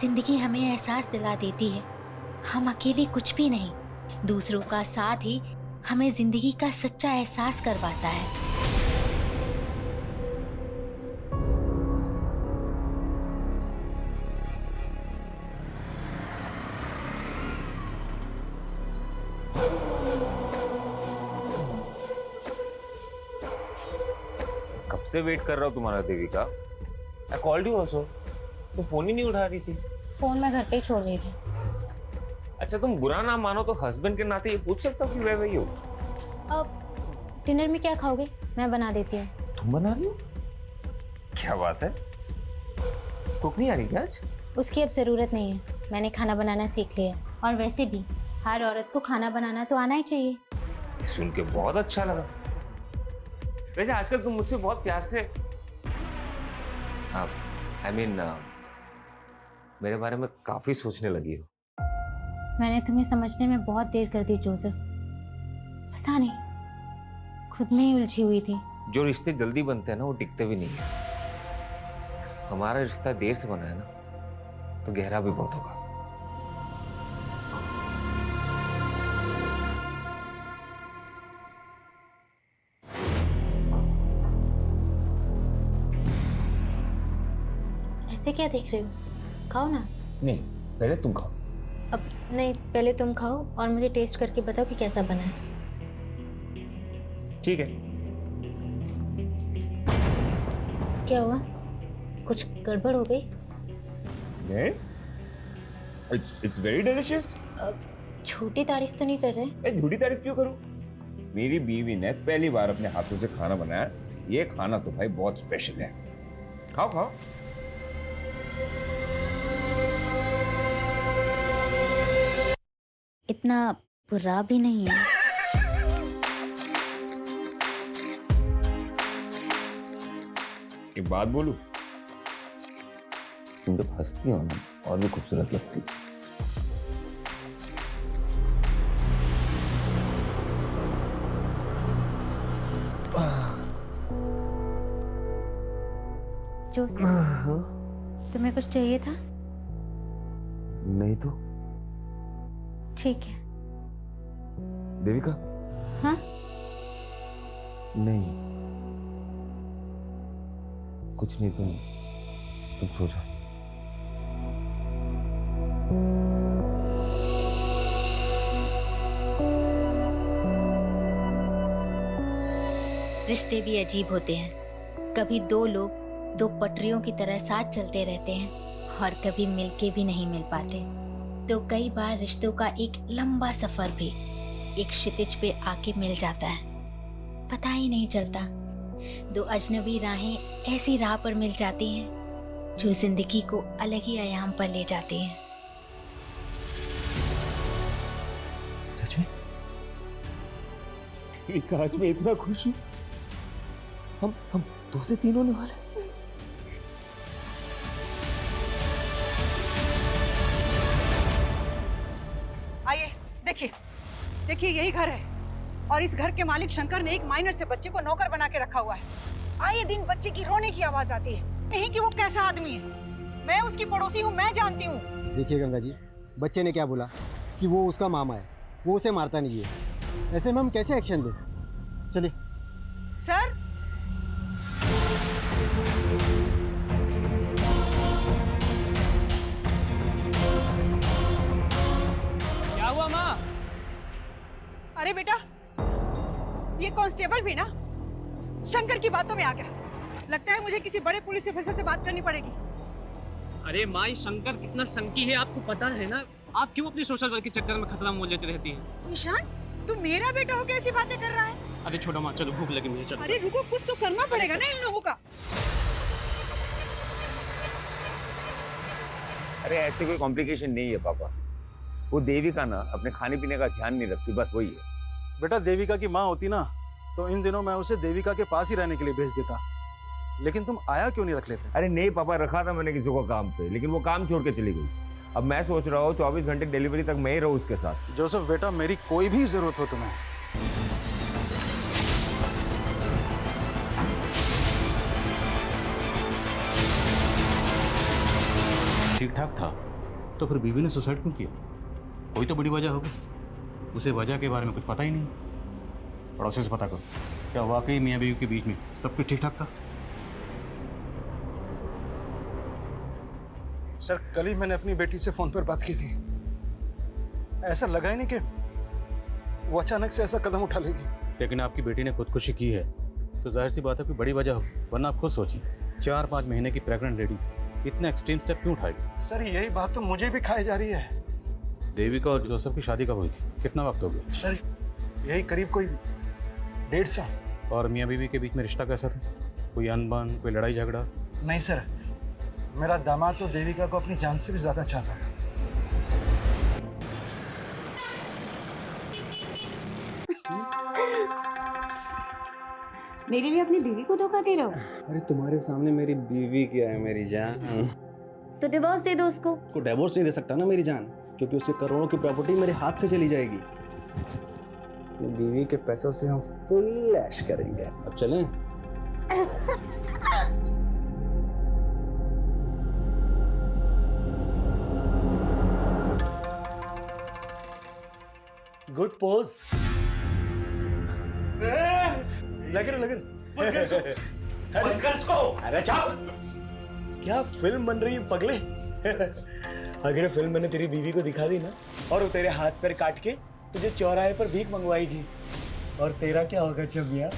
जिंदगी हमें एहसास दिला देती है हम अकेले कुछ भी नहीं। दूसरों का साथ ही हमें जिंदगी का सच्चा एहसास करवाता है। कब से वेट कर रहा हूँ तुम्हारा Devika. I called you also, तो फोन ही नहीं उठा रही थी। फोन मैं घर पे ही छोड़ रही थी। अच्छा तुम बुरा ना मानो तो हस्बैंड के नाते ये पूछ सकता हूँ कि वे वही हो। अब डिनर में क्या खाओगे? मैं बना देती हूँ। तुम बना रही हो? क्या बात है, कुक नहीं आ रही क्या आज? उसकी अब ज़रूरत नहीं है, मैंने खाना बनाना सीख लिया। और वैसे भी हर औरत को खाना बनाना तो आना ही चाहिए। सुन के बहुत अच्छा लगा। वैसे आजकल तुम मुझसे बहुत प्यार से मेरे बारे में काफी सोचने लगी हो। मैंने तुम्हें समझने में बहुत देर कर दी जोसेफ। पता नहीं, खुद में ही उलझी हुई थी। जो रिश्ते जल्दी बनते हैं ना वो टिकते भी नहीं है। हमारा रिश्ता देर से बना है ना तो गहरा भी बहुत होगा। ऐसे क्या देख रहे हो? खाओ ना। नहीं, पहले तुम खाओ। अब नहीं, पहले तुम खाओ और मुझे टेस्ट करके बताओ कि कैसा बना है। ठीक है। क्या हुआ? कुछ गड़बड़ हो गई? नहीं, it's very delicious। छोटी तारीफ तो नहीं कर रहे? झूठी तारीफ क्यों करूं? मेरी बीवी ने पहली बार अपने हाथों से खाना बनाया। ये खाना तो भाई बहुत स्पेशल है। खाओ खाओ। इतना बुरा भी नहीं है। एक बात बोलूं, तुम जब हंसती हो ना और भी खूबसूरत लगती। जोसेफ, तुम्हें कुछ चाहिए था? नहीं तो ठीक है। देविका। हाँ? नहीं कुछ नहीं, तुम सो जाओ। रिश्ते भी अजीब होते हैं। कभी दो लोग दो पटरियों की तरह साथ चलते रहते हैं और कभी मिलके भी नहीं मिल पाते। तो कई बार रिश्तों का एक लंबा सफर भी एक क्षितिज पे आके मिल जाता है, पता ही नहीं चलता। दो अजनबी राहें ऐसी राह पर मिल जाती हैं जो जिंदगी को अलग ही आयाम पर ले जाती हैं। सच में देविका, आज मैं इतना खुश हूँ। हम 2 से 3 होने वाले। आइए देखिए, देखिए यही घर है और इस घर के मालिक शंकर ने एक माइनर से बच्चे को नौकर बना के रखा हुआ है। आए दिन बच्चे की रोने की आवाज आती है, नहीं कि वो कैसा आदमी है। मैं उसकी पड़ोसी हूँ, मैं जानती हूँ। देखिए गंगा जी, बच्चे ने क्या बोला कि वो उसका मामा है, वो उसे मारता नहीं है। ऐसे में हम कैसे एक्शन दें? चलिए। सर, क्या हुआ माँ? अरे बेटा, ये कांस्टेबल भी ना शंकर की बातों में आ गया। लगता है मुझे किसी बड़े पुलिस ऑफिसर से बात करनी पड़ेगी। अरे माँ, ये शंकर कितना संकी है आपको पता है ना। आप क्यों अपनी सोशल वर्क के चक्कर में खतरा मोल लेती रहती हैं? निशान, तू मेरा बेटा हो कैसी बातें कर रहा है? अरे छोड़ो माँ, चलो भूख लगी मुझे, चलो। अरे रुको, कुछ तो करना पड़ेगा ना इन लोगों का। अरे ऐसे कोई कॉम्प्लिकेशन नहीं है पापा। वो देविका ना अपने खाने पीने का ध्यान नहीं रखती, बस वही है। बेटा देविका की माँ होती ना तो इन दिनों मैं उसे देविका के पास ही रहने के लिए भेज देता, लेकिन तुम आया क्यों नहीं रख लेते? अरे नहीं पापा, रखा था मैंने किसी को काम पे, लेकिन वो काम छोड़ के चली गई। अब मैं सोच रहा हूँ 24 घंटे डिलीवरी तक मैं ही रहूँ उसके साथ। जोसेफ बेटा, मेरी कोई भी जरूरत हो तुम्हें, ठीक ठाक था। तो फिर बीवी ने सुसाइड क्यों किया? कोई तो बड़ी वजह होगी। उसे वजह के बारे में कुछ पता ही नहीं। पड़ोसी से पता करो, क्या वाकई मियाँ बीवी के बीच में सब कुछ ठीक ठाक था? सर, कल ही मैंने अपनी बेटी से फोन पर बात की थी। ऐसा लगा ही नहीं कि वो अचानक से ऐसा कदम उठा लेगी। लेकिन आपकी बेटी ने खुदकुशी की है तो जाहिर सी बात है कोई बड़ी वजह होगी, वरना आप खुद सोचिए 4-5 महीने की प्रेग्नेंट लेडी इतना एक्सट्रीम स्टेप क्यों उठाएगी? सर, यही बात तो मुझे भी खाई जा रही है। देविका और जोसेफ की शादी कब हुई थी? कितना वक्त हो गया? सर, यही करीब कोई 1.5 साल। और मियाँ बीवी के बीच में रिश्ता कैसा था? कोई अनबन, कोई लड़ाई झगड़ा? नहीं सर, मेरा दामाद तो देविका को अपनी जान से भी ज्यादा चाहता है। मेरे लिए अपनी बीवी को धोखा दे रहे हो? अरे तुम्हारे सामने मेरी बीवी क्या है मेरी जान। तो डिवोर्स दे दो उसको। को डिवोर्स नहीं दे सकता ना मेरी जान, क्योंकि उसके करोड़ों की प्रॉपर्टी मेरे हाथ से चली जाएगी। अपनी बीवी के पैसों से हम फुल ऐश करेंगे। अब चलें? Good pose. लगे अरे चाप, क्या फिल्म बन रही है पगले। अगर फिल्म मैंने तेरी बीवी को दिखा दी ना और वो तेरे हाथ पैर काट के तुझे चौराहे पर भीख मंगवाएगी, और तेरा क्या होगा छमिया?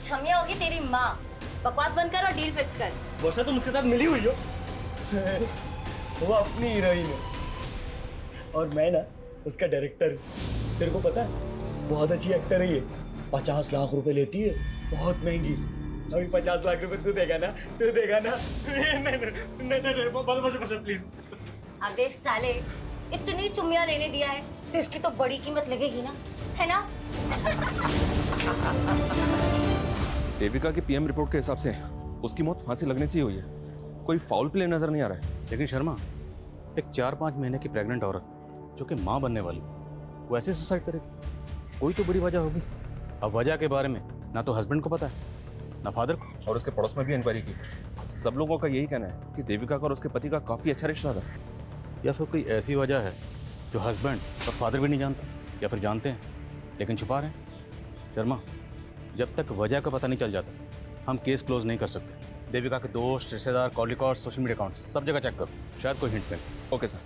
छमिया होगी तेरी माँ। बकवास बंद कर और डील फिक्स कर। वर्षा, तुम उसके साथ मिली हुई हो? वो अपनी हीरोइन है और मैं ना उसका डायरेक्टर। तेरे को पता है बहुत अच्छी एक्टर है ये। 50 लाख रुपए लेती है, बहुत महंगी। अभी 50 लाख रुपए तू देगा ना? नहीं प्लीज। अबे साले, इतनी चुम्मियां लेने दिया है तो इसकी तो बड़ी कीमत लगेगी ना, है ना? देविका की पीएम रिपोर्ट के हिसाब से उसकी मौत फांसी लगने से ही हुई है। कोई फाउल प्ले नजर नहीं आ रहा है। लेकिन शर्मा, एक 4-5 महीने की प्रेग्नेंट औरत जो कि माँ बनने वाली थी, वो ऐसे सुसाइड करेगी? कोई तो बड़ी वजह होगी। अब वजह के बारे में ना तो हस्बैंड को पता है ना फादर को। और उसके पड़ोस में भी इंक्वायरी की। सब लोगों का यही कहना है कि देविका का और उसके पति का काफी अच्छा रिश्ता था। या फिर कोई ऐसी वजह है जो हस्बैंड और फादर भी नहीं जानता, या फिर जानते हैं लेकिन छुपा रहे हैं। शर्मा, जब तक वजह का पता नहीं चल जाता हम केस क्लोज नहीं कर सकते। देविका के दोस्त, रिश्तेदार, call record, social media account सब जगह चेक करो, शायद कोई हिंट मिले। Okay sir.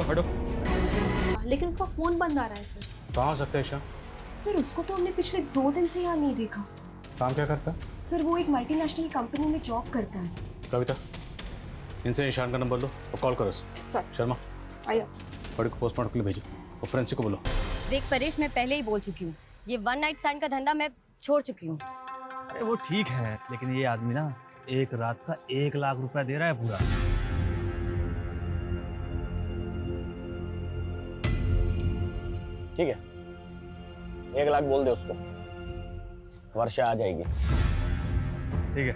हटो। लेकिन उसका फोन बंद आ रहा है सर। कहाँ हो सकता है ईशा? सर, उसको तो हमने पिछले 2 दिन से यहाँ नहीं देखा। काम क्या करता है? सर, वो एक मल्टीनेशनल कंपनी में जॉब करता है। कविता, इनसे ईशान का नंबर लो और कॉल करो सर। शर्मा, आया बड़ी को पोस्टमार्टम के लिए भेजो और फ्रेंसिक को बोलो। देख परेश, मैं पहले ही बोल चुकी हूँ, ये 1 नाइट स्टैंड का धंधा मैं छोड़ चुकी हूँ। अरे वो ठीक है, लेकिन ये आदमी ना एक रात का 1 लाख रुपया दे रहा है पूरा। ठीक है, 1 लाख बोल दे उसको, वर्षा आ जाएगी। ठीक है।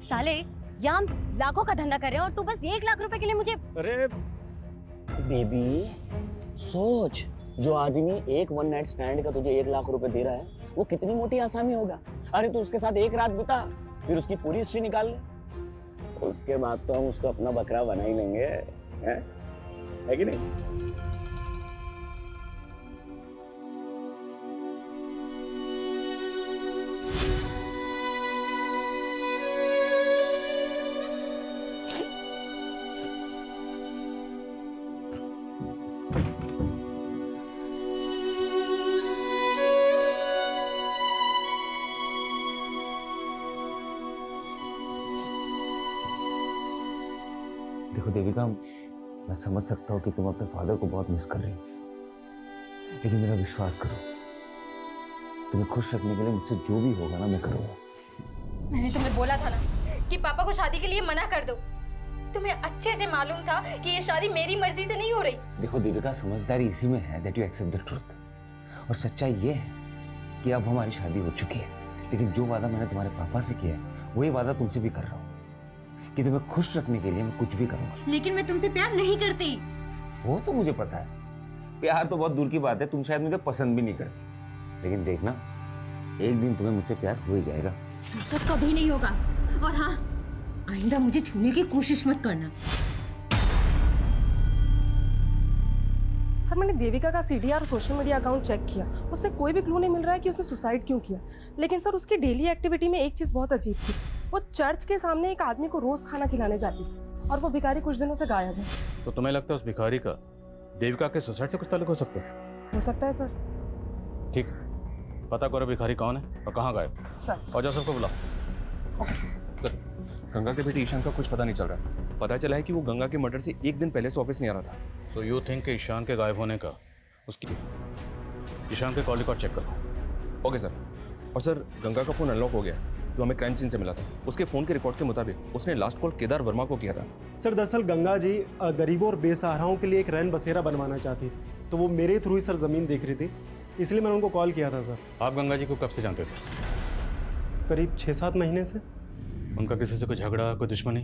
साले, यहाँ हम लाखों का धंधा कर रहे हैं और तू बस 1 लाख रुपए के लिए मुझे। अरे बेबी, सोच, जो आदमी एक 1 नाइट स्टैंड का तुझे 1 लाख रुपए दे रहा है वो कितनी मोटी आसामी होगा। अरे तू उसके साथ एक रात बिता, फिर उसकी पूरी हिस्ट्री निकाल ले, उसके बाद तो हम उसको अपना बकरा बना ही लेंगे, है कि नहीं? देखो देविका, मैं समझ सकता हूँ कि तुम अपने फादर को बहुत मिस कर रही हो, लेकिन मेरा विश्वास करो, तुम्हें खुश रखने के लिए मुझसे जो भी होगा ना मैं करूँगा। मैंने तुम्हें बोला था ना कि पापा को शादी के लिए मना कर दो। तुम्हें अच्छे से मालूम था कि ये शादी मेरी मर्जी से नहीं हो रही। देखो देविका, समझदारी इसी में है that you accept the truth। और सच्चाई ये है कि अब हमारी शादी हो चुकी है, लेकिन जो वादा मैंने तुम्हारे पापा से किया है वही वादा तुमसे भी कर रहा हूँ कि तुम्हें खुश रखने के लिए मैं कुछ भी करूँगा। लेकिन मैं तुमसे प्यार नहीं करती। वो तो मुझे पता है, प्यार तो बहुत दूर की बात है, तुम शायद मुझे पसंद भी नहीं करती, लेकिन देखना एक दिन तुम्हें मुझसे प्यार हो ही जाएगा। सब कभी नहीं होगा, और हाँ, आइंदा मुझे छूने की कोशिश मत करना। सर मैंने देविका का सीडीआर और सोशल मीडिया अकाउंट चेक किया, उससे कोई भी क्लू नहीं मिल रहा है कि उसने सुसाइड क्यों किया। लेकिन सर उसकी डेली एक्टिविटी में एक चीज़ बहुत अजीब थी, वो चर्च के सामने एक आदमी को रोज खाना खिलाने जाती थी और वो भिखारी कुछ दिनों से गायब है। तो तुम्हें लगता है उस भिखारी का देविका के सुसाइड से कुछ ताल्लुक हो सकता है? हो सकता है सर। ठीक, पता करो भिखारी कौन है और कहाँ गायब सर। और जोसेफ को बुलाओ। Okay sir. सर, गंगा के बेटे ईशान का कुछ पता नहीं चल रहा है। पता चला है कि वो गंगा के मर्डर से एक दिन पहले से ऑफिस नहीं आ रहा था। तो यू थिंक कि ईशान के गायब होने का उसकी ईशान के कॉल रिकॉर्ड चेक करो। Okay sir. और सर, गंगा का फोन अनलॉक हो गया जो हमें क्राइम सीन से मिला था। उसके फोन के रिकॉर्ड के मुताबिक उसने लास्ट कॉल केदार वर्मा को किया था। सर दरअसल गंगा जी गरीबों और बेसहाराओं के लिए एक रैन बसेरा बनवाना चाहती, तो वो मेरे थ्रू ही सर ज़मीन देख रही थी, इसलिए मैंने उनको कॉल किया था। सर आप गंगा जी को कब से जानते थे? करीब 6-7 महीने से। उनका किसी से कुछ झगड़ा, कोई दुश्मनी?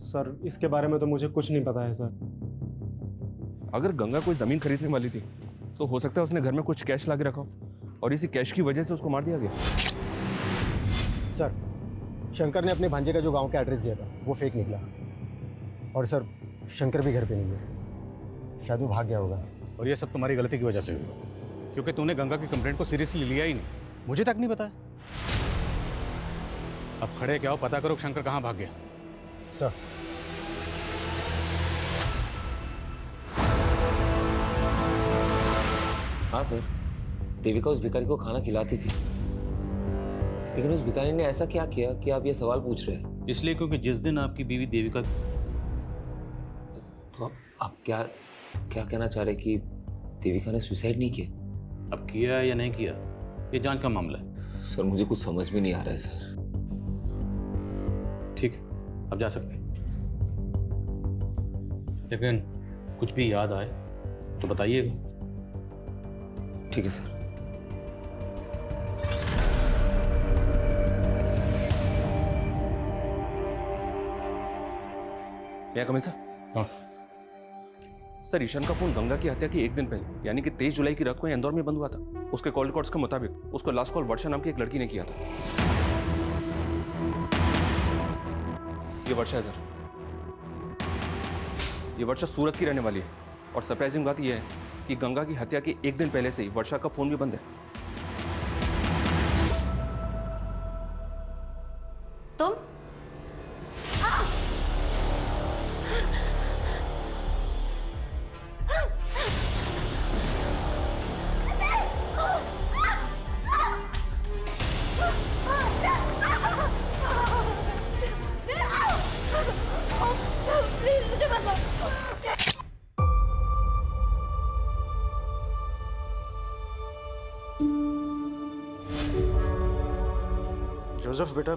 सर इसके बारे में तो मुझे कुछ नहीं पता है सर। अगर गंगा कोई जमीन खरीदने वाली थी तो हो सकता है उसने घर में कुछ कैश ला के रखा हो और इसी कैश की वजह से उसको मार दिया गया। सर शंकर ने अपने भांजे का जो गांव का एड्रेस दिया था वो फेक निकला, और सर शंकर भी घर पे नहीं है, शायद वो भाग गया होगा। और ये सब तुम्हारी गलती की वजह से हुआ, क्योंकि तूने गंगा की कंप्लेंट को सीरियसली लिया ही नहीं, मुझे तक नहीं बताया। अब खड़े क्या हो, पता करो शंकर कहाँ भाग गया। सर हाँ सर, देविका उस भिखारी को खाना खिलाती थी, लेकिन उस भिखारी ने ऐसा क्या किया कि आप ये सवाल पूछ रहे हैं? इसलिए क्योंकि जिस दिन आपकी बीवी देविका, तो आप क्या कहना चाह रहे कि देविका ने सुसाइड नहीं किया? अब किया या नहीं किया ये जांच का मामला है। सर मुझे कुछ समझ में नहीं आ रहा है सर। ठीक है, अब जा सकते हैं, लेकिन कुछ भी याद आए तो बताइएगा। ठीक है सर। क्या कमें सर? हाँ सर, ईशान का फोन गंगा की हत्या की एक दिन पहले यानी कि 23 जुलाई की रात को इंदौर में बंद हुआ था। उसके कॉल रिकॉर्ड्स के मुताबिक उसको लास्ट कॉल वर्षा नाम की एक लड़की ने किया था। ये वर्षा है सर, ये वर्षा सूरत की रहने वाली है, और सरप्राइजिंग बात यह है कि गंगा की हत्या के एक दिन पहले से ही वर्षा का फोन भी बंद है। तुम जोसेफ बेटा,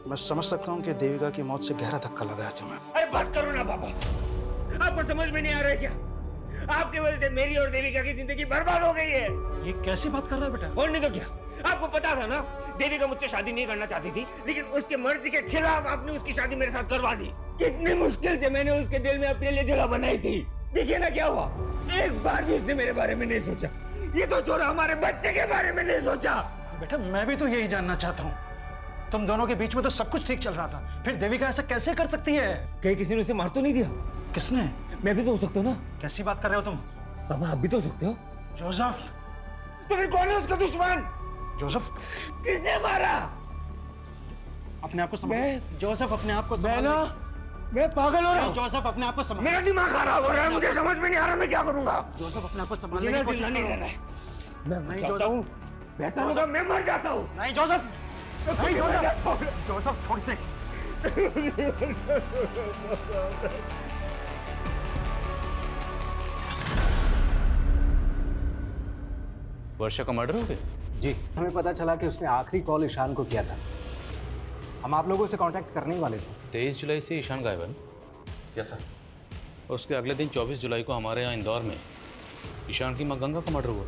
मैं समझ सकता हूँ कि देविका की मौत से गहरा धक्का लगा है तुम्हें। अरे बस करो ना पापा, आपको समझ में नहीं आ रहा है क्या? आपकी वजह से मेरी और देविका की जिंदगी बर्बाद हो गई है। ये कैसी बात कर रहा है बेटा? और नहीं तो क्या, आपको पता था ना देविका मुझसे शादी नहीं करना चाहती थी, लेकिन उसके मर्जी के खिलाफ आपने उसकी शादी मेरे साथ करवा दी। कितनी मुश्किल से मैंने उसके दिल में अपने लिए जगह बनाई थी। देखिए ना क्या हुआ, एक बार भी उसने मेरे बारे में नहीं सोचा। ये तो छोड़ा, हमारे बच्चे के बारे में नहीं सोचा। बेटा मैं भी तो यही जानना चाहता हूँ, तुम दोनों के बीच में तो सब कुछ ठीक चल रहा था, फिर देविका ऐसा कैसे कर सकती है? कहीं किसी ने उसे मार तो नहीं दिया? किसने? मैं भी तो हो सकता हूँ ना। कैसी बात कर रहे हो तुम? पापा आप भी तो हो सकते हो। जोसेफ, तो फिर कौन है उसका दुश्मन? जोसेफ, किसने मारा? अपने आप को संभाल। जोसेफ अपने आप को संभाल। मैं पागल हो रहा हूँ। जोसेफ अपने आप को संभाल। मेरा दिमाग खराब हो रहा है, मुझे समझ में नहीं आ रहा मैं क्या करूँगा। जोसेफ अपने आप को संभालने मुझे की कोशिश नहीं करो। रहना है। मैं नहीं चाहता हूँ, बेहतर होगा मैं मर जाता हूँ। नहीं जोसेफ, नहीं जोसेफ, जोसेफ छोड़ से। वर्षा का मर्डर हो गया? जी, हमें पता चला कि उसने आखिरी कॉल ईशान को किया था। हम आप लोगों से कांटेक्ट करने ही वाले थे। 23 जुलाई से ईशान गायब है? Yes sir. और उसके अगले दिन 24 जुलाई को हमारे यहाँ इंदौर में ईशान की माँ गंगा का मर्डर हुआ।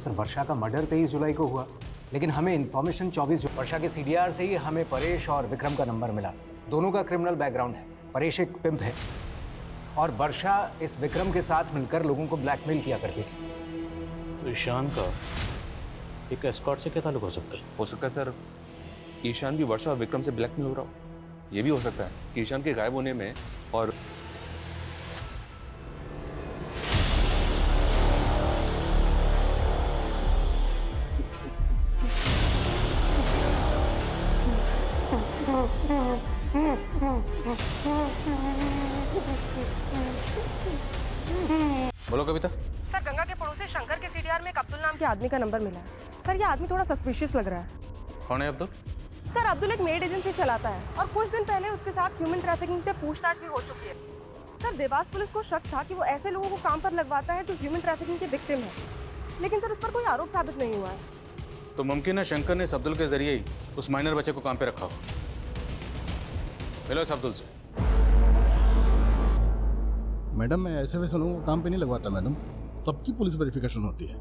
सर वर्षा का मर्डर 23 जुलाई को हुआ, लेकिन हमें इन्फॉर्मेशन 24 वर्षा के सीडीआर से ही हमें परेश और विक्रम का नंबर मिला। दोनों का क्रिमिनल बैकग्राउंड है। परेश एक पिम्प है और वर्षा इस विक्रम के साथ मिलकर लोगों को ब्लैकमेल किया करती थी। तो ईशान का एक एस्कॉर्ट से क्या ताल्लुक हो सकता है? हो सकता है सर ईशान भी वर्षा और विक्रम से ब्लैकमेल हो रहा हो। ये भी हो सकता है कि ईशान के गायब होने में और बोलो कविता। सर गंगा के पड़ोसी शंकर के सीडीआर में एक अब्दुल नाम के आदमी का नंबर मिला है। सर ये आदमी थोड़ा सस्पिशियस लग रहा है। कौन है अब्दुल? सर अब्दुल एक मेड एजेंसी चलाता है और कुछ दिन पहले उसके साथ ह्यूमन ट्रैफिकिंग पे पूछताछ भी हो चुकी है। सर देवास पुलिस को शक था कि वो ऐसे लोगों को काम पर लगवाता है जो ह्यूमन ट्रैफिकिंग के विक्टिम है, लेकिन सर उस पर कोई आरोप साबित नहीं हुआ है। तो मुमकिन है शंकर ने इस अब्दुल के जरिए ही उस माइनर बच्चे को काम पे रखा हो। मिलो इस अब्दुल से। मैडम मैं ऐसे वैसे लोगों को काम पे नहीं लगवाता मैडम, सबकी पुलिस वेरिफिकेशन होती है।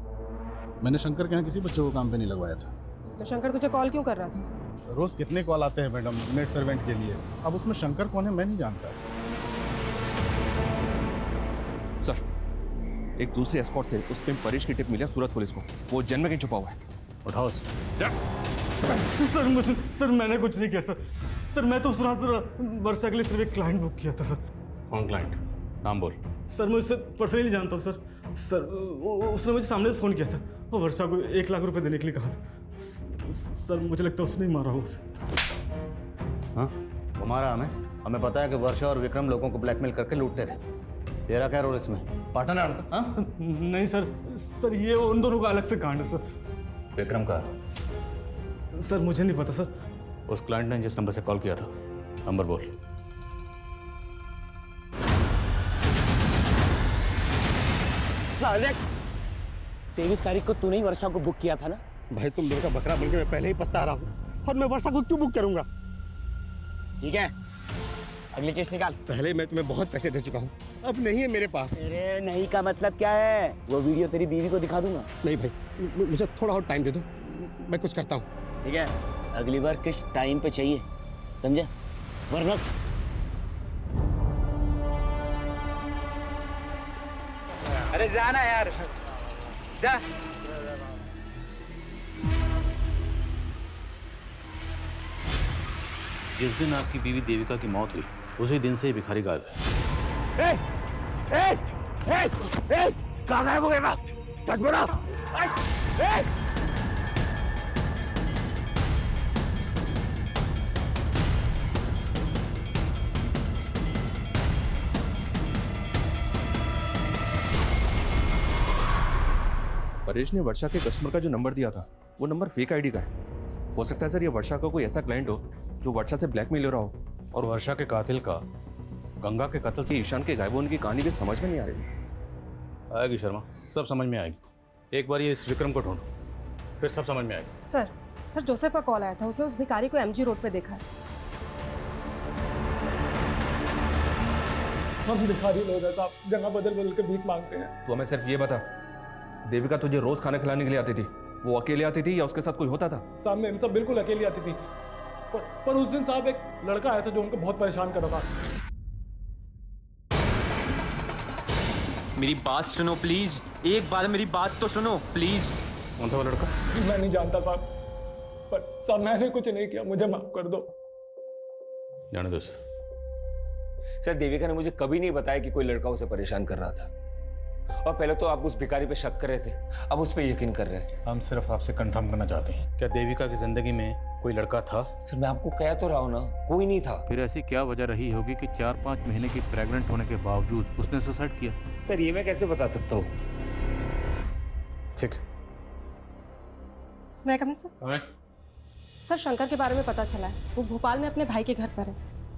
मैंने शंकर के यहाँ किसी बच्चे को काम पे नहीं लगवाया था। तो शंकर तुझे कॉल क्यों कर रहा था? रोज कितने कॉल आते हैं मैडम मेड सर्वेंट के लिए, अब उसमें शंकर कौन है मैं नहीं जानता। सर एक दूसरे एस्कॉर्ट से उस पे परेश की टिप मिली है सूरत पुलिस को। वो जन्म में कहीं छुपा हुआ है। उठाओ सर मैंने कुछ नहीं किया सर मैं तो उस रात वर्षा के लिए सिर्फ एक क्लाइंट बुक किया था सर। कौन क्लाइंट? नाम बोल। सर मैं उससे पर्सनली जानता हूँ सर उसने मुझे सामने से फ़ोन किया था और वर्षा को 1 लाख रुपए देने के लिए कहा था। सर मुझे लगता है उसने ही मारा हो उसे। हाँ तुम्हारा हमें पता है कि वर्षा और विक्रम लोगों को ब्लैकमेल करके लूटते थे। तेरा क्या रोल इसमें? पार्टनर है उनका? हाँ? नहीं सर ये उन दोनों का अलग से कांड है सर। विक्रम का? सर मुझे नहीं पता सर। उस क्लाइंट ने जिस नंबर से कॉल किया था नंबर बोल। साले 23 तारीख को तूने ही वर्षा को बुक किया था ना? भाई तुम लोगों का बकरा बनके मैं पहले ही पछता रहा हूँ और मैं वर्षा को क्यों बुक करूंगा? ठीक है अगली केस निकाल। पहले मैं तुम्हें बहुत पैसे दे चुका हूँ, अब नहीं है मेरे पास। अरे नहीं का मतलब क्या है? वो वीडियो तेरी बीवी को दिखा दूंगा। नहीं भाई मुझे थोड़ा और टाइम दे दो, मैं कुछ करता हूँ। ठीक है अगली बार किस टाइम पे चाहिए समझे, वरना अरे जाना यार जा। जिस दिन आपकी बीवी देविका की मौत हुई उसी दिन से ही भिखारी गायब है। कहाँ गायब हो गए बाप? सच बोलो। परेश ने वर्षा के कस्टमर का जो नंबर दिया था वो नंबर फेक आईडी का है। हो सकता है सर ये वर्षा का कोई ऐसा क्लाइंट हो जो वर्षा से ब्लैकमेल ले रहा हो। और वर्षा के कातिल का गंगा के कत्ल से ईशान के गायब होने की कहानी भी समझ में नहीं आ रही। आएगी शर्मा, सब समझ में आएगी। एक बार ये इस विक्रम को ढूंढो फिर सब समझ में आएगी। सर जोसेफ का कॉल आया था, उसने उस भिखारी को एमजी रोड पे देखा है। हम भिखारी लोग हैं साहब, जगह बदल के भीख मांगते हैं। तो हमें सिर्फ ये बता, देविका तुझे रोज खाना खिलाने के लिए आती थी, वो अकेले आती थी या उसके साथ कोई होता था? साहब मैम सब बिल्कुल अकेली आती थी, पर उस दिन साहब एक लड़का आया था जो उनको बहुत परेशान कर रहा था। मेरी बात सुनो प्लीज, एक बार मेरी बात तो सुनो प्लीज। कौन था वो लड़का? मैं नहीं जानता साहब, पर साहब मैंने कुछ नहीं किया, मुझे माफ कर दो। जाने दो सर। देविका ने मुझे कभी नहीं बताया कि कोई लड़का उसे परेशान कर रहा था, और पहले तो आप उस भिखारी पे शक कर रहे थे, अब उस पे यकीन कर रहे हैं। हम सिर्फ आपसे कंफर्म करना चाहते हैं, क्या देविका की जिंदगी में कोई लड़का था? सर मैं आपको कह तो रहा हूँ ना, कोई नहीं था। फिर ऐसी क्या वजह रही होगी कि 4-5 महीने की प्रेग्नेंट होने के बावजूद उसने सुसाइड किया? सर ये मैं कैसे बता सकता हूँ। ठीक मैं कमिंग सर? सर शंकर के बारे में पता चला है, वो भोपाल में अपने भाई के घर पर है।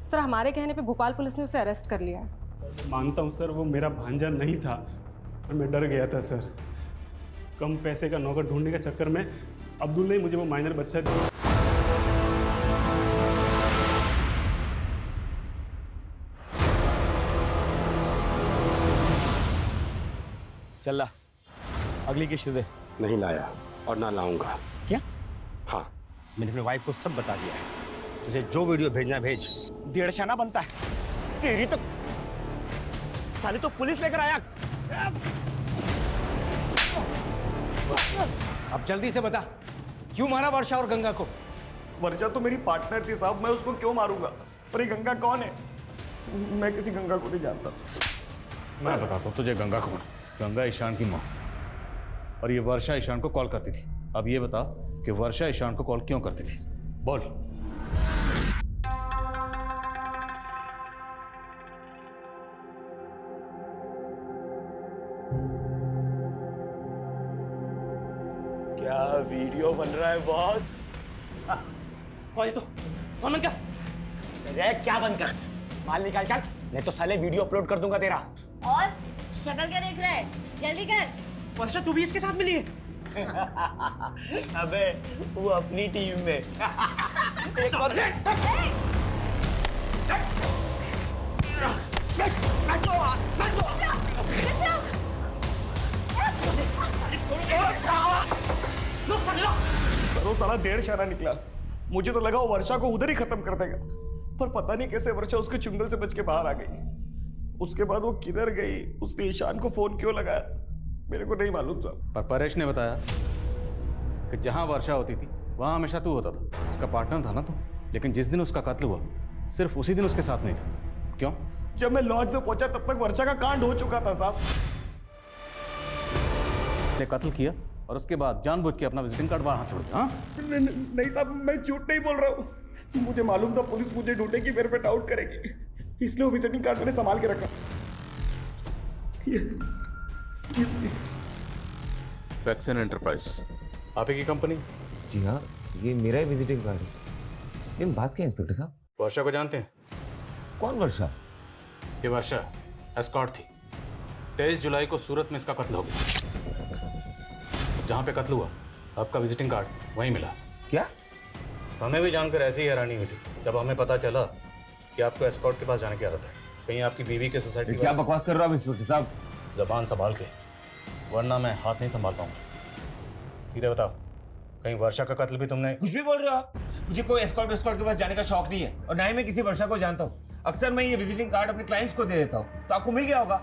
सर हमारे कहने पे भोपाल पुलिस ने उसे अरेस्ट कर लिया है। मानता हूँ सर वो मेरा भांजा नहीं था, मैं डर गया था सर। कम पैसे का नौकर ढूंढने के चक्कर में अब्दुल ने मुझे वो माइनर बच्चा दिया। चल ला, अगली किस्त दे। नहीं लाया और ना लाऊंगा। क्या? हाँ, मैंने अपनी वाइफ को सब बता दिया है। तुझे जो वीडियो भेजना है भेज। 1.5 आना बनता है तेरी तो। साले तो पुलिस लेकर आया। अब जल्दी से बता, क्यों मारा वर्षा और गंगा को? वर्षा तो मेरी पार्टनर थी साहब, मैं उसको क्यों मारूंगा? पर ये गंगा कौन है? मैं किसी गंगा को नहीं जानता। मैं बताता हूँ तुझे गंगा कौन है। गंगा ईशान की माँ, और ये वर्षा ईशान को कॉल करती थी। अब ये बता कि वर्षा ईशान को कॉल क्यों करती थी, बोल। क्या वीडियो बन रहा है बॉस? कौन तो कौन बंद कर? अरे क्या बंद कर? माल निकाल चल, नहीं तो साले वीडियो अपलोड कर दूंगा तेरा। और शक्ल क्या देख रहा है? जल्दी कर। वर्षा तू भी इसके साथ मिली है? अबे वो अपनी टीम में। एक और सर वो साला 1.5 शाना निकला। मुझे तो लगा वो वर्षा को उधर ही खत्म कर देगा, पर पता नहीं कैसे वर्षा उसके चुंगल से बच के बाहर आ गई। उसके बाद वो किधर गई, उसने ईशान को फोन क्यों लगाया, मेरे को नहीं मालूम था। पर परेश ने बताया कि जहां वर्षा होती थी वहां हमेशा तू होता था, उसका पार्टनर था ना तू। लेकिन जिस दिन उसका कत्ल हुआ, सिर्फ उसी दिन उसके साथ नहीं था। क्यों? जब मैं लॉज में पहुंचा तब तक वर्षा का कांड हो चुका था साहब। ने कत्ल किया और उसके बाद जानबूझ के अपना विजिटिंग कार्ड वहां छोड़ दिया। हाँ? नहीं साहब, मैं झूठ नहीं बोल रहा हूँ। मुझे मालूम था पुलिस मुझे ढूंढेगी, मेरे पे डाउट करेगी, इसलिए वो विजिटिंग कार्ड मैंने संभाल के रखा। वैक्सीन एंटरप्राइज आप ही की कंपनी? जी हाँ, ये मेरा ही विजिटिंग कार्ड है। लेकिन बात क्या है इंस्पेक्टर साहब? वर्षा को जानते हैं? कौन वर्षा? ये वर्षा एस्कॉर्ट थी। 23 जुलाई को सूरत में इसका कत्ल हो गया। जहाँ पे कत्ल हुआ आपका विजिटिंग कार्ड वहीं मिला। क्या? हमें भी जानकर ऐसी ही हैरानी हुई थी जब हमें पता चला कि आपको एस्कॉर्ट के पास जाने की आदत है। कहीं आपकी बीवी के सोसाइटी। क्या बकवास कर रहे हो आप इंस्पेक्टर साहब? जबान संभाल के, वरना मैं हाथ नहीं संभाल पाऊंगा। सीधे बताओ, कहीं वर्षा का कत्ल भी तुमने? कुछ भी बोल रहे हो आप? मुझे कोई एस्कॉर्ट के पास जाने का शौक नहीं है, और ना ही मैं किसी वर्षा को जानता हूँ। अक्सर मैं ये विजिटिंग कार्ड अपने क्लाइंट्स को दे देता हूँ, तो आपको मिल गया होगा।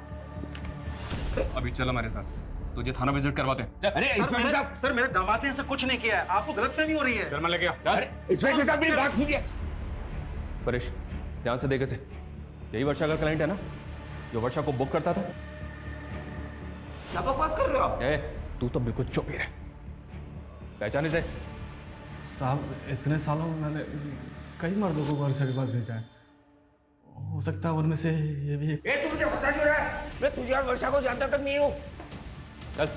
अभी चल हमारे साथ, तुझे थाना विजिट करवाते हैं। अरे इंस्पेक्टर साहब, सर मेरे दामाद ने ऐसा कुछ नहीं किया है, आपको गलतफहमी हो रही है। चल मैं लेके आ। अरे इंस्पेक्टर साहब मेरी बात सुनिए। परेश ध्यान से देखे से, यही वर्षा का क्लाइंट है ना जो वर्षा को बुक करता था? क्या बकवास कर रहे हो आप? तू तो बिल्कुल चुप ही रह। पहचाने से? साहब इतने सालों में मैंने कई मर्दों को वर्षा के पास भेजा है, हो सकता है उनमें से ये भी। तू मुझे फंसा क्यों रहा है? मैं तुझे और वर्षा को जानता तक नहीं हूँ। चल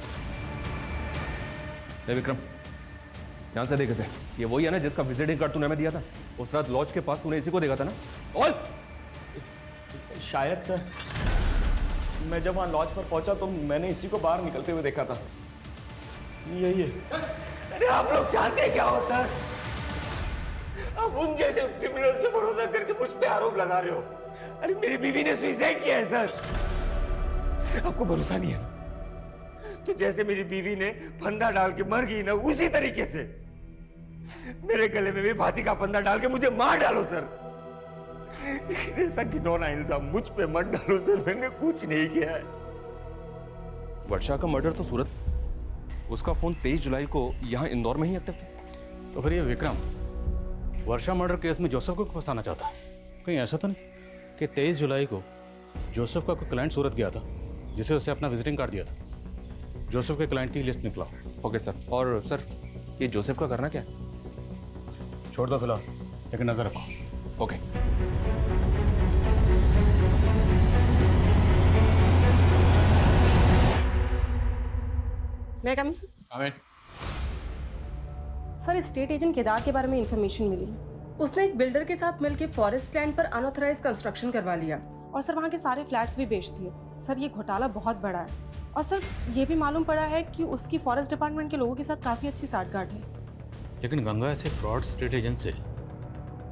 विक्रम, ध्यान से देखे थे, ये वही है ना जिसका विजिटिंग कार्ड तूने हमें दिया था? उस रात लॉज के पास तूने इसी को देखा था ना? और शायद सर, मैं जब वहाँ लॉज पर पहुंचा तो मैंने इसी को बाहर निकलते हुए देखा था। यही है। अरे आप लोग जानते क्या हो सर? आप उन जैसे क्रिमिनल्स पे भरोसा करके मुझ पे आरोप लगा रहे हो। अरे मेरी बीवी ने सुसाइड किया है सर। आपको भरोसा नहीं है तो जैसे मेरी बीवी ने फंदा डाल के मर गई ना, उसी तरीके से मेरे गले में भी फांसी का फंदा डाल के मुझे मार डालो सर। ऐसा घिनौना इल्जाम मुझ पे मत डालो सर, मैंने कुछ नहीं किया है। वर्षा का मर्डर तो सूरत, उसका फोन 23 जुलाई को यहाँ इंदौर में ही एक्टिव था। तो फिर ये विक्रम वर्षा मर्डर केस में जोसेफ को फंसाना चाहता है? कहीं ऐसा तो नहीं कि 23 जुलाई को जोसेफ का कोई क्लाइंट सूरत गया था जिसे उसे अपना विजिटिंग कार्ड दिया था? जोसेफ के क्लाइंट की लिस्ट निकला। Okay sir. और सर ये जोसेफ का करना क्या है? छोड़ दो फिलहाल, लेकिन नजर रखो। ओके। मैं कम सर, स्टेट एजेंट केदार के बारे में इंफॉर्मेशन मिली है। उसने एक बिल्डर के साथ मिलकर फॉरेस्ट लैंड पर अनऑथराइज कंस्ट्रक्शन करवा लिया और सर वहाँ के सारे फ्लैट्स भी बेच दिए। सर ये घोटाला बहुत बड़ा है, और सर ये भी मालूम पड़ा है कि उसकी फॉरेस्ट डिपार्टमेंट के लोगों के साथ काफ़ी अच्छी साठगांठ है। लेकिन गंगा ऐसे फ्रॉड स्टेट एजेंट से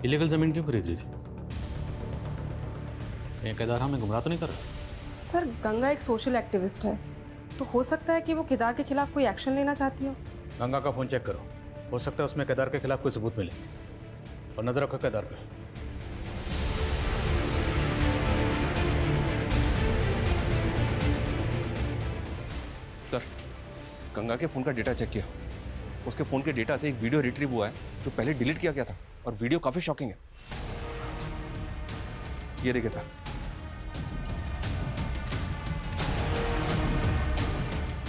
इलीगल जमीन क्यों खरीद रही थी? कहीं केदार हमें गुमराह तो नहीं कर रहा? सर गंगा एक सोशल एक्टिविस्ट है, तो हो सकता है कि वो केदार के खिलाफ कोई एक्शन लेना चाहती हो। गंगा का फोन चेक करो, हो सकता है उसमें केदार के खिलाफ कोई सबूत मिले, और नजर रखो केदार पे। सर, गंगा के फोन का डेटा चेक किया। उसके फोन के डेटा से एक वीडियो रिट्रीव हुआ है जो पहले डिलीट किया गया था, और वीडियो काफी शॉकिंग है। ये देखिए सर।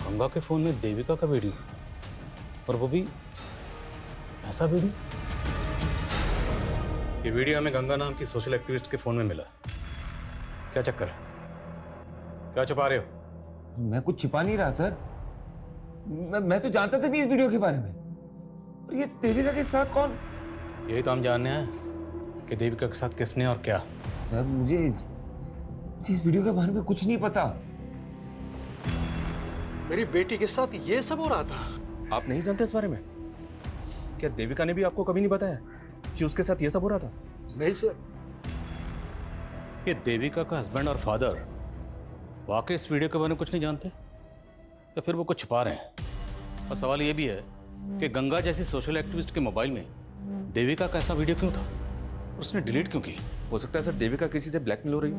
गंगा के फोन में देविका का वीडियो, और वो भी ऐसा वीडियो। ये वीडियो हमें गंगा नाम की सोशल एक्टिविस्ट के फोन में मिला। क्या चक्कर है? क्या छुपा रहे हो? मैं कुछ छिपा नहीं रहा सर। मैं तो जानता था नहीं इस वीडियो के बारे में। और ये देविका के साथ कौन? यही तो हम जानने हैं कि देविका के साथ किसने और क्या। सर मुझे इस वीडियो के बारे में कुछ नहीं पता। मेरी बेटी के साथ ये सब हो रहा था। आप नहीं जानते इस बारे में? क्या देविका ने भी आपको कभी नहीं बताया कि उसके साथ ये सब हो रहा था? नहीं सर। ये देविका का हस्बैंड और फादर वाकई इस वीडियो के बारे में कुछ नहीं जानते, या फिर वो कुछ छुपा रहे हैं? और सवाल ये भी है कि गंगा जैसी सोशल एक्टिविस्ट के मोबाइल में देविका का ऐसा वीडियो क्यों था? उसने डिलीट क्यों की? हो सकता है सर देविका किसी से ब्लैकमेल हो रही हो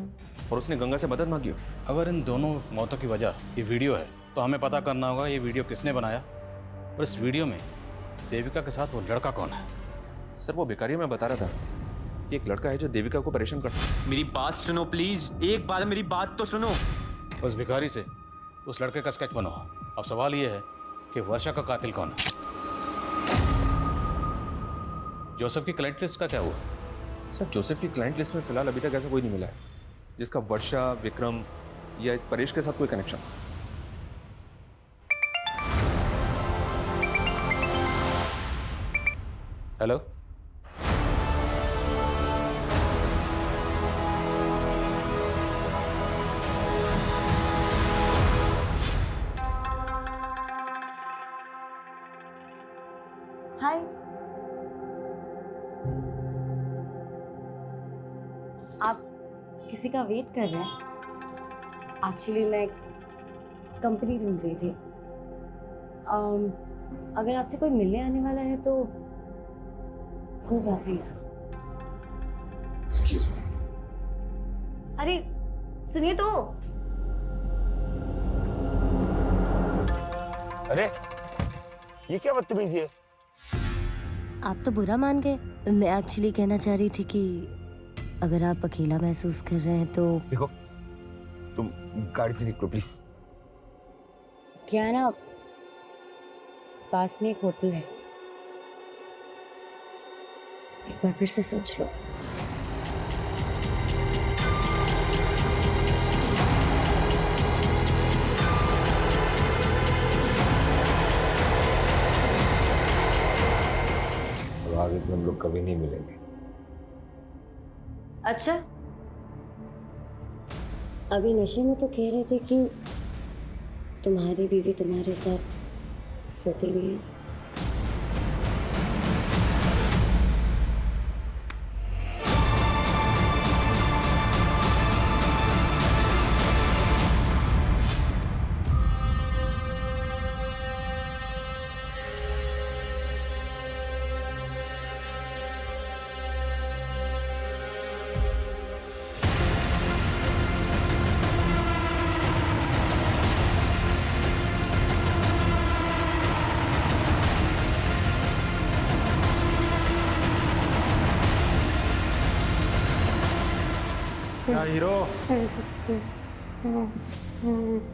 और उसने गंगा से मदद मांगी हो। अगर इन दोनों मौतों की वजह ये वीडियो है तो हमें पता करना होगा ये वीडियो किसने बनाया, और इस वीडियो में देविका के साथ वो लड़का कौन है। सर वो भिखारी मैं बता रहा था कि एक लड़का है जो देविका को परेशान करता है। मेरी बात सुनो प्लीज, एक बार मेरी बात तो सुनो। उस भिखारी से उस लड़के का स्केच बनाओ। अब सवाल ये है कि वर्षा का कातिल कौन है? जोसेफ की क्लाइंट लिस्ट का क्या हुआ? सर जोसेफ की क्लाइंट लिस्ट में फिलहाल अभी तक ऐसा कोई नहीं मिला है जिसका वर्षा, विक्रम या इस परेश के साथ कोई कनेक्शन। हेलो, हाय। आप किसी का वेट कर रहे हैं? एक्चुअली मैं कंपनी ढूंढ रही थी। अगर आपसे कोई मिलने आने वाला है तो कोई बात नहीं। Excuse me. अरे सुनिए तो। अरे ये क्या बदतमीजी है? आप तो बुरा मान गए। मैं एक्चुअली कहना चाह रही थी कि अगर आप अकेला महसूस कर रहे हैं तो देखो, तुम गाड़ी से निकलो प्लीज। क्या है ना, पास में एक होटल है, एक बार फिर से सोच लो। अब आगे से हम लोग कभी नहीं मिलेंगे। अच्छा, अभी नशे में तो कह रहे थे कि तुम्हारी बीवी तुम्हारे साथ सोती भी है। क्या हीरो,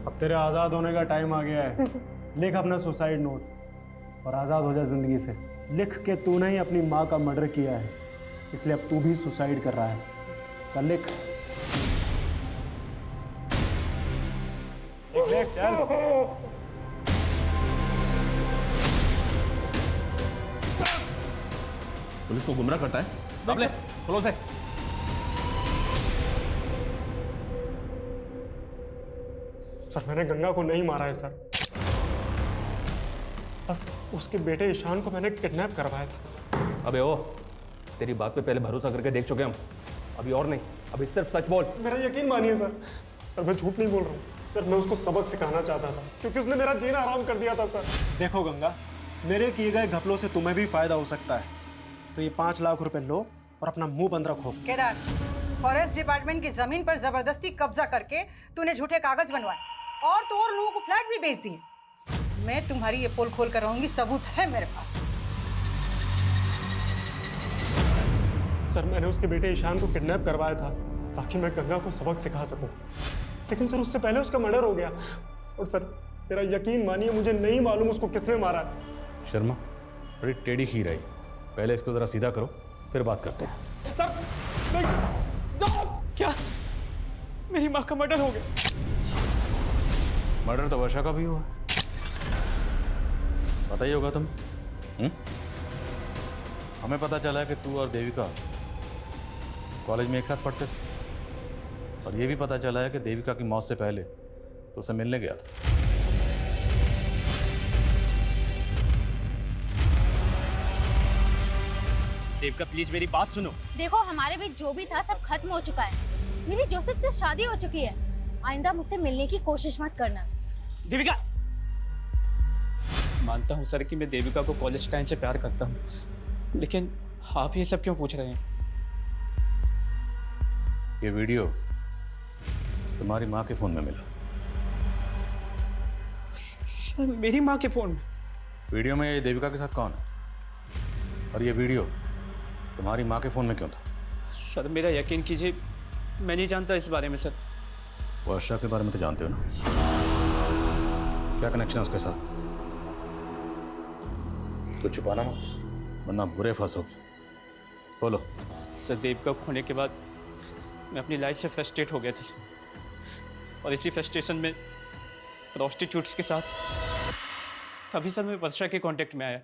अब तेरे आज़ाद होने का टाइम आ गया है। लिख अपना सुसाइड नोट और आज़ाद हो जा जिंदगी से। लिख के तूने ही अपनी माँ का मर्डर किया है, इसलिए अब तू भी सुसाइड कर रहा है। चल लिख। लिख चल। पुलिस को गुमराह करता है। अब ले, क्लोज है। सर मैंने गंगा को नहीं मारा है सर, बस उसके बेटे ईशान को मैंने किडनैप करवाया था। अबे ओ, तेरी बात पे पहले भरोसा करके देख चुके हम, अभी और नहीं। अभी सिर्फ सच बोल। मेरा यकीन मानिए सर। सर मैं झूठ नहीं बोल रहा हूँ सर, मैं उसको सबक सिखाना चाहता था क्योंकि उसने मेरा जीना आराम कर दिया था सर। देखो गंगा, मेरे किए गए घपलों से तुम्हें भी फायदा हो सकता है, तो ये 5 लाख रुपए लो और अपना मुंह बंद रखो। केदार, फॉरेस्ट डिपार्टमेंट की जमीन पर जबरदस्ती कब्जा करके तूने झूठे कागज बनवाए और तो और लोगों को फ्लैट भी बेच दिए। मैं तुम्हारी ये पोल खोल कर रहूंगी, सबूत है मेरे पास। सर, मैंने उसके बेटे ईशान को किडनैप करवाया था ताकि मैं गंगा को सबक सिखा सकूं, लेकिन सर उससे पहले उसका मर्डर हो गया। और सर मेरा यकीन मानिए, मुझे नहीं मालूम उसको किसने मारा है। शर्मा, बड़ी टेढ़ी खीर आई, पहले इसको जरा सीधा करो फिर बात करते हैं। सर नहीं, जाओ। क्या मेरी माँ का मर्डर हो गया? मर्डर तो वर्षा का भी हुआ, पता ही होगा तुम। हमें पता चला है कि तू और देविका कॉलेज में एक साथ पढ़ते थे, और ये भी पता चला है कि देविका की मौत से पहले तो उसे मिलने गया था। देविका प्लीज मेरी बात सुनो। देखो, हमारे बीच जो भी था सब खत्म हो चुका है। मेरी जोसेफ से शादी हो चुकी है। आइंदा मुझसे मिलने की कोशिश मत करना। देविका, मानता हूँ सर कि मैं देविका को कॉलेज टाइम से प्यार करता हूँ, लेकिन आप ये सब क्यों पूछ रहे हैं? ये वीडियो तुम्हारी माँ के फोन में मिला। सर मेरी माँ के फोन में? वीडियो में देविका के साथ कौन है, और ये वीडियो तुम्हारी माँ के फोन में क्यों था? सर मेरा यकीन कीजिए, मैं नहीं जानता इस बारे में सर। वर्षा के बारे में तो जानते हो ना, क्या कनेक्शन है उसके साथ? कुछ छुपाना मत, वरना बुरे फंसोगे। बोलो। सर देविका खोने के बाद मैं अपनी लाइफ से फ्रस्ट्रेट हो गया था सर, और इसी फ्रस्ट्रेशन में प्रोस्टिट्यूट्स के साथ तभी सर मैं वर्षा के कांटेक्ट में आया,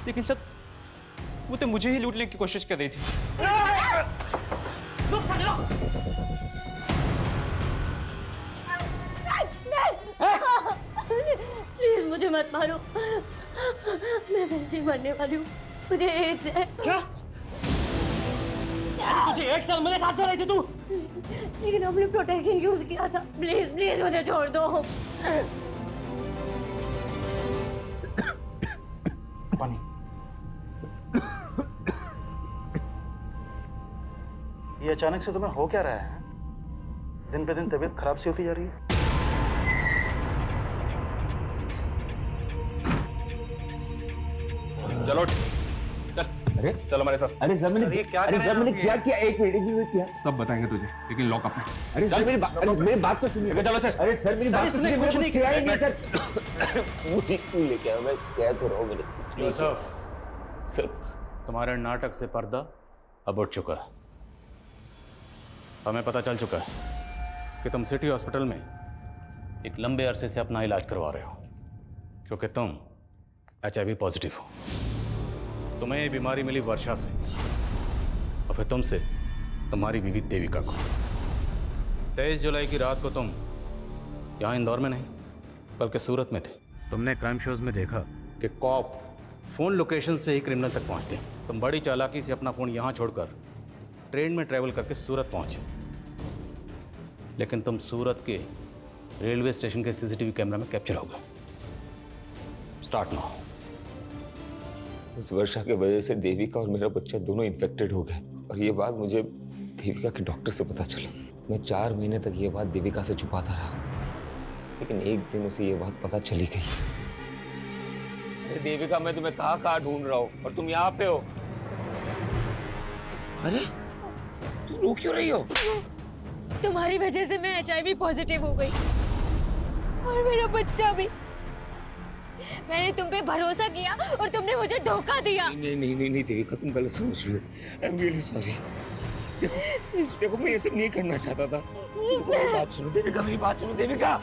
लेकिन सर वो तो मुझे ही लूटने की कोशिश कर रही थी। प्लीज मुझे मत मारो, मैं वैसे ही मरने वाली हूँ, मुझे एड्स है। क्या? तुझे 1 साल मेरे साथ रही थी तू? लेकिन हमने प्रोटेक्शन यूज किया था। प्लीज प्लीज मुझे छोड़ दो। पानी। ये अचानक से तुम्हें हो क्या रहा है? दिन पे दिन तबीयत खराब सी होती जा रही है। चलो चल, अरे चलो हमारे साथ। अरे सर मैंने क्या किया? एक मिनट किया। सब बताएंगे तुझे, लेकिन लॉकअप में। अरे सर मेरी बात तो सुनिए। चलो सर। अरे सर मेरी बात तो सुनिए, कुछ नहीं किया ही नहीं सर। मुझे क्यों लेके आया? मैं कह तो रहा हूँ मैंने कुछ नहीं किया। सर तुम्हारे नाटक से पर्दा अब उठ चुका है। हमें पता चल चुका है कि तुम सिटी हॉस्पिटल में एक लंबे अरसे से अपना इलाज करवा रहे हो, क्योंकि तुम HIV पॉजिटिव हो। तुम्हें ये बीमारी मिली वर्षा से, और फिर तुमसे तुम्हारी बीवी देविका को। 23 जुलाई की रात को तुम यहाँ इंदौर में नहीं बल्कि सूरत में थे। तुमने क्राइम शोज में देखा कि कॉप फोन लोकेशन से ही क्रिमिनल तक पहुँचते हैं। तुम बड़ी चालाकी से अपना फोन यहाँ छोड़कर ट्रेन में ट्रैवल करके सूरत पहुँचे, लेकिन तुम सूरत के रेलवे स्टेशन के CCTV कैमरा में कैप्चर हो गए। Start now. उस वर्षा की वजह से देविका और मेरा बच्चा दोनों इन्फेक्टेड हो गए, और ये बात मुझे देविका के डॉक्टर से पता चला। मैं 4 महीने तक ये बात देविका से छुपाता रहा, लेकिन एक दिन उसे ये बात पता चली गई। अरे देविका, मैं तुम्हें कहाँ ढूंढ रहा हूँ और तुम यहाँ पे हो। अरे तुम रो क्यों रही हो? तुम्हारी वजह से मैं HIV पॉजिटिव हो गई, और मेरा बच्चा भी। मैंने तुम पे भरोसा किया और तुमने मुझे धोखा दिया। नहीं देविका, तुम गलत समझ रही हो। I am really sorry. देखो मैं ये सब नहीं करना चाहता था। मेरी बात सुनो देविका, मेरी बात सुनो देविका।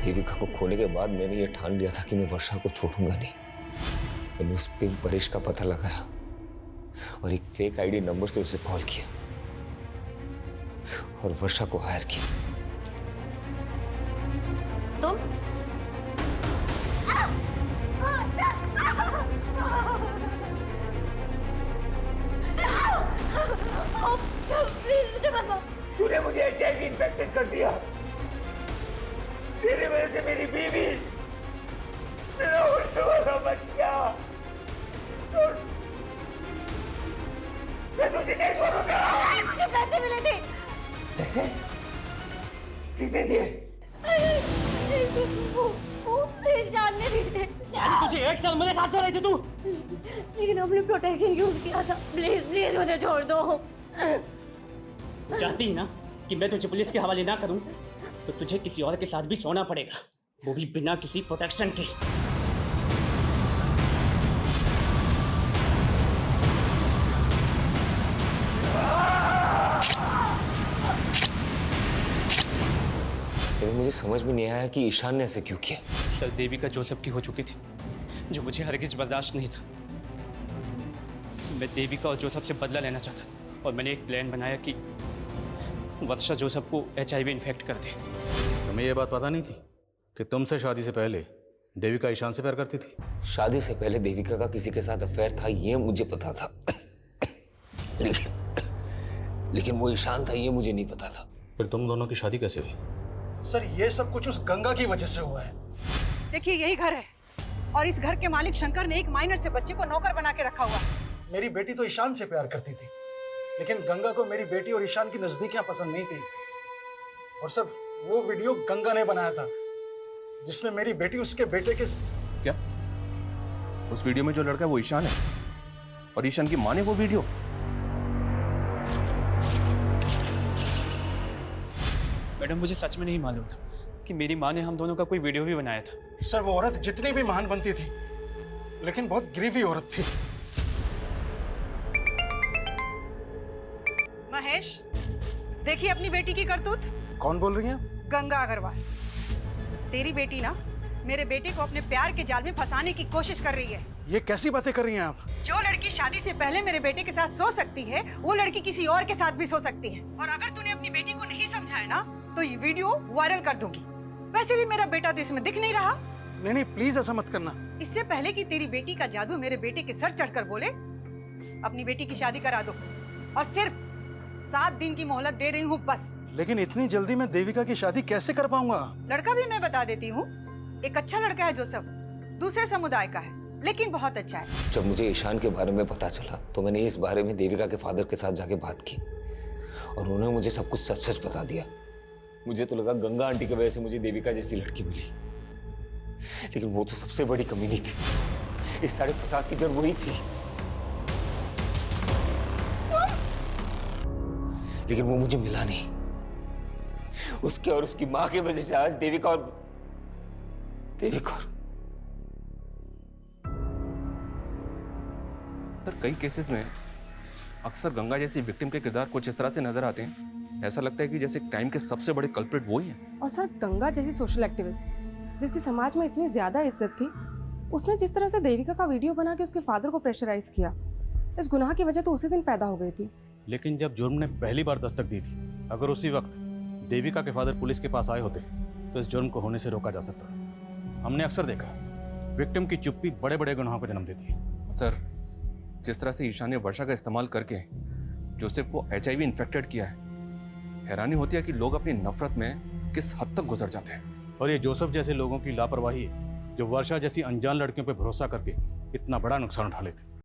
देविका को खोने के बाद मैंने ये ठान लिया था कि मैं वर्षा को छोड़ूंगा नहीं। मैंने उस पिंक परेश का पता लगाया और एक फेक ID नंबर से उसे कॉल किया और वर्षा को हायर किया। तुम? तूने मुझे HIV इन्फेक्टेड कर दिया। पैसे किसने दिए? ईशान ने दी थे। तुझे 1 साल मेरे साथ रही थी तू। लेकिन हमने प्रोटेक्शन यूज किया था। प्लीज प्लीज मुझे छोड़ दो। चाहती है ना कि मैं तुझे पुलिस के हवाले ना करूं, तो तुझे किसी और के साथ भी सोना पड़ेगा, वो भी बिना किसी प्रोटेक्शन के। लेकिन मुझे समझ में नहीं आया कि ईशान ने ऐसे क्यों किया। सर, देविका जोसेफ की हो चुकी थी, जो मुझे हरगिज बर्दाश्त नहीं था। मैं देविका और जोसेफ से बदला लेना चाहता था, और मैंने एक प्लान बनाया कि वर्षा जोसेफ को HIV इन्फेक्ट कर दे। तुम्हें ये बात पता नहीं थी कि तुमसे शादी से पहले देविका ईशान से प्यार करती थी? शादी से पहले देविका का किसी के साथ अफेयर था, ये मुझे पता था। लेकिन वो ईशान था, ये मुझे नहीं पता था। फिर तुम दोनों की शादी कैसे हुई? सर, ये सब कुछ उस गंगा की वजह से हुआ है। देखिए, यही घर है और इस घर के मालिक शंकर ने एक माइनर से बच्चे को नौकर बना के रखा हुआ है। मेरी बेटी तो ईशान से प्यार करती थी, लेकिन गंगा को मेरी बेटी और ईशान की नजदीकियां पसंद नहीं थी। और सर, वो वीडियो गंगा ने बनाया था जिसमें मेरी बेटी उसके बेटे के क्या? उस वीडियो में जो लड़का है वो ईशान है, और ईशान की माँ ने वो वीडियो? मैडम, मुझे सच में नहीं मालूम था कि मेरी माँ ने हम दोनों का कोई वीडियो भी बनाया था। सर, वो औरत जितनी भी महान बनती थी, लेकिन बहुत गिरी औरत थी। महेश, देखिए अपनी बेटी की करतूत। कौन बोल रही हैं? गंगा अग्रवाल। तेरी बेटी ना मेरे बेटे को अपने प्यार के जाल में फंसाने की कोशिश कर रही है। ये कैसी बातें कर रही हैं आप? जो लड़की शादी से पहले मेरे बेटे के साथ सो सकती है, वो लड़की किसी और के साथ भी सो सकती है। और अगर तूने अपनी बेटी को नहीं समझाया ना, तो ये वीडियो वायरल कर दूंगी। वैसे भी मेरा बेटा तो इसमें दिख नहीं रहा। नहीं, प्लीज ऐसा मत करना। इससे पहले कि तेरी बेटी का जादू मेरे बेटे के सर चढ़कर बोले, अपनी बेटी की शादी करा दो। और सिर्फ 7 दिन की मोहलत दे रही हूँ बस। लेकिन इतनी जल्दी मैं देविका की शादी कैसे कर पाऊंगा? लड़का भी मैं बता देती हूँ। एक अच्छा लड़का है जोसेफ, दूसरे समुदाय का है, लेकिन बहुत अच्छा है। जब मुझे ईशान के बारे में पता चला तो मैंने इस बारे में देविका के फादर के साथ जाके बात की, और उन्होंने मुझे सब कुछ सच सच बता दिया। मुझे तो लगा गंगा आंटी की वजह से मुझे देविका जैसी लड़की मिली, लेकिन वो तो सबसे बड़ी कमी नहीं थी। इस सारे फसाद की जड़ वही थी। लेकिन वो मुझे मिला नहीं। उसके और उसकी माँ की वजह से आज देविका और सर, कई केसेस में अक्सर गंगा जैसी विक्टिम के किरदार कुछ इस तरह से नजर आते हैं, ऐसा लगता है कि जैसे क्राइम के सबसे बड़े कल्प्रिट वो ही हैं। और सर, गंगा जैसी सोशल एक्टिविस्ट जिसकी समाज में इतनी ज्यादा इज्जत थी, उसने जिस तरह से देविका का वीडियो बना के उसके फादर को प्रेशराइज किया, इस गुनाह की वजह तो उसी दिन पैदा हो गई थी। लेकिन जब जुर्म ने पहली बार दस्तक दी थी, अगर उसी वक्त देविका के फादर पुलिस के पास आए होते तो इस जुर्म को होने से रोका जा सकता। हमने अक्सर देखा, विक्टिम की चुप्पी बड़े बड़े गुनाहों को जन्म देती है। सर, जिस तरह से ईशान ने वर्षा का इस्तेमाल करके जोसेफ को HIV इन्फेक्टेड किया है, हैरानी होती है कि लोग अपनी नफरत में किस हद तक गुजर जाते हैं। और ये जोसेफ जैसे लोगों की लापरवाही है जो वर्षा जैसी अनजान लड़कियों पर भरोसा करके इतना बड़ा नुकसान उठा लेते।